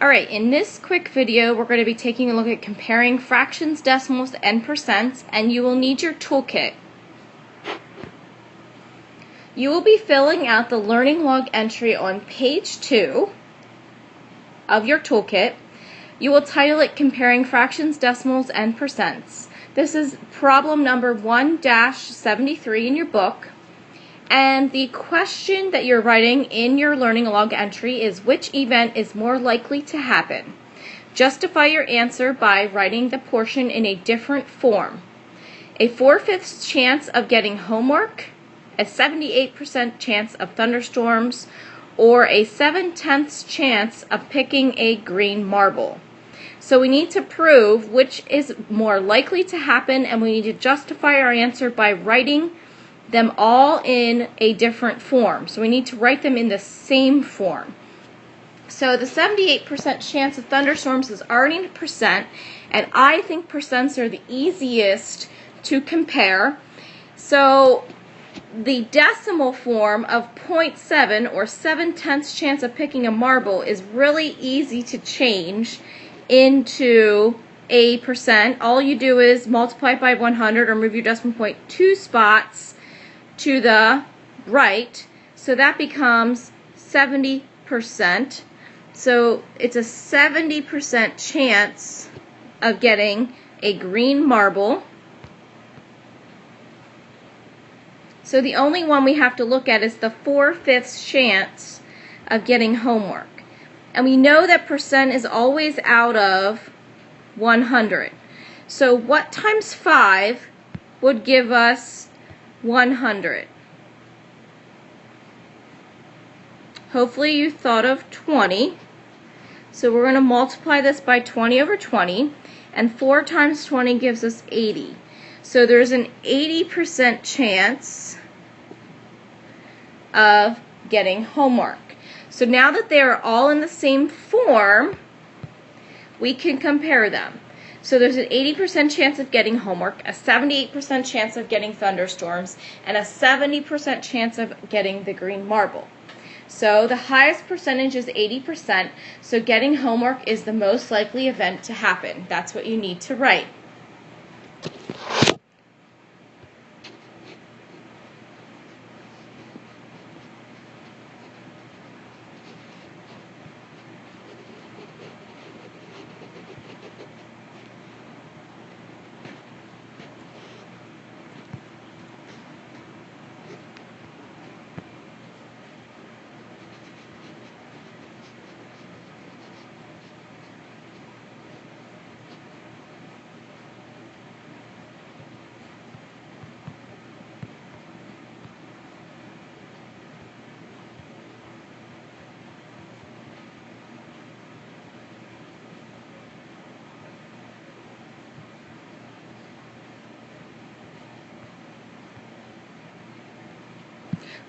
Alright, in this quick video we're going to be taking a look at comparing fractions, decimals, and percents, and you will need your toolkit. You will be filling out the learning log entry on page 2 of your toolkit. You will title it Comparing Fractions, Decimals, and Percents. This is problem number 1-73 in your book. And the question that you're writing in your learning log entry is, which event is more likely to happen? Justify your answer by writing the portion in a different form. A 4/5 chance of getting homework, a 78% chance of thunderstorms, or a 7/10 chance of picking a green marble. So we need to prove which is more likely to happen, and we need to justify our answer by writing them all in a different form. So we need to write them in the same form. So the 78% chance of thunderstorms is already in percent, and I think percents are the easiest to compare. So the decimal form of 0.7 or 7/10 chance of picking a marble is really easy to change into a percent. All you do is multiply it by 100 or move your decimal point 2 spots to the right, so that becomes 70%. So it's a 70% chance of getting a green marble. So the only one we have to look at is the 4/5 chance of getting homework. And we know that percent is always out of 100. So what times 5 would give us 100? Hopefully you thought of 20. So we're going to multiply this by 20 over 20, and 4 times 20 gives us 80. So there's an 80% chance of getting homework. So now that they are all in the same form, we can compare them. So there's an 80% chance of getting homework, a 78% chance of getting thunderstorms, and a 70% chance of getting the green marble. So the highest percentage is 80%, so getting homework is the most likely event to happen. That's what you need to write.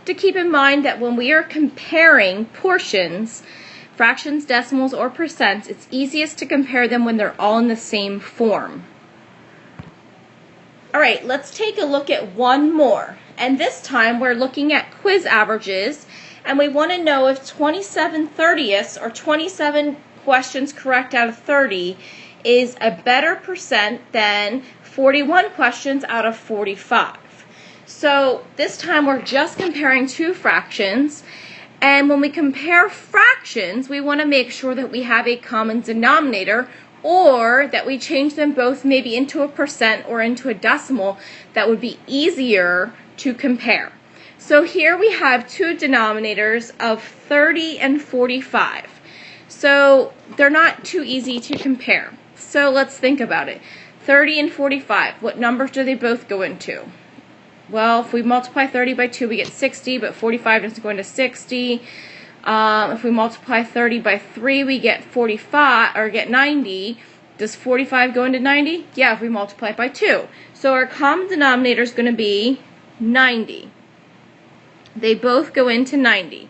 To keep in mind that when we are comparing portions, fractions, decimals, or percents, it's easiest to compare them when they're all in the same form. Alright, let's take a look at one more. And this time we're looking at quiz averages, and we want to know if 27/30ths, or 27 questions correct out of 30, is a better percent than 41 questions out of 45. So this time we're just comparing two fractions, and when we compare fractions, we want to make sure that we have a common denominator, or that we change them both maybe into a percent or into a decimal. That would be easier to compare. So here we have two denominators of 30 and 45. So they're not too easy to compare. So let's think about it. 30 and 45, what numbers do they both go into? Well, if we multiply 30 by 2, we get 60, but 45 doesn't go into 60. If we multiply 30 by 3, we get 45, or get 90. Does 45 go into 90? Yeah, if we multiply it by 2. So our common denominator is going to be 90. They both go into 90.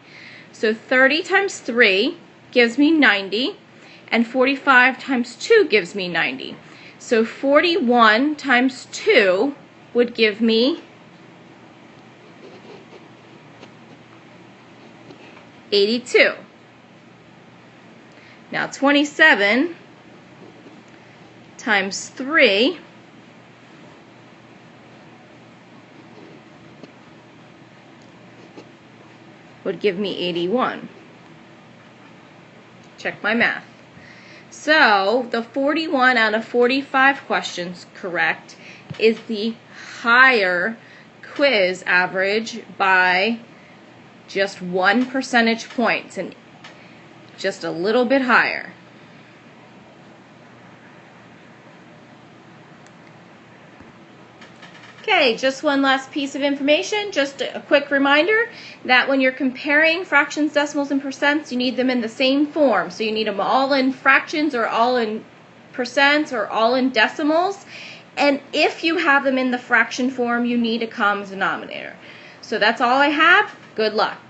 So 30 times 3 gives me 90, and 45 times 2 gives me 90. So 41 times 2 would give me 82. Now 27 times 3 would give me 81. Check my math. So the 41 out of 45 questions correct is the higher quiz average by just 1 percentage point, and just a little bit higher. Okay, just one last piece of information, just a quick reminder that when you're comparing fractions, decimals, and percents, you need them in the same form. So you need them all in fractions or all in percents or all in decimals. And if you have them in the fraction form, you need a common denominator. So that's all I have. Good luck.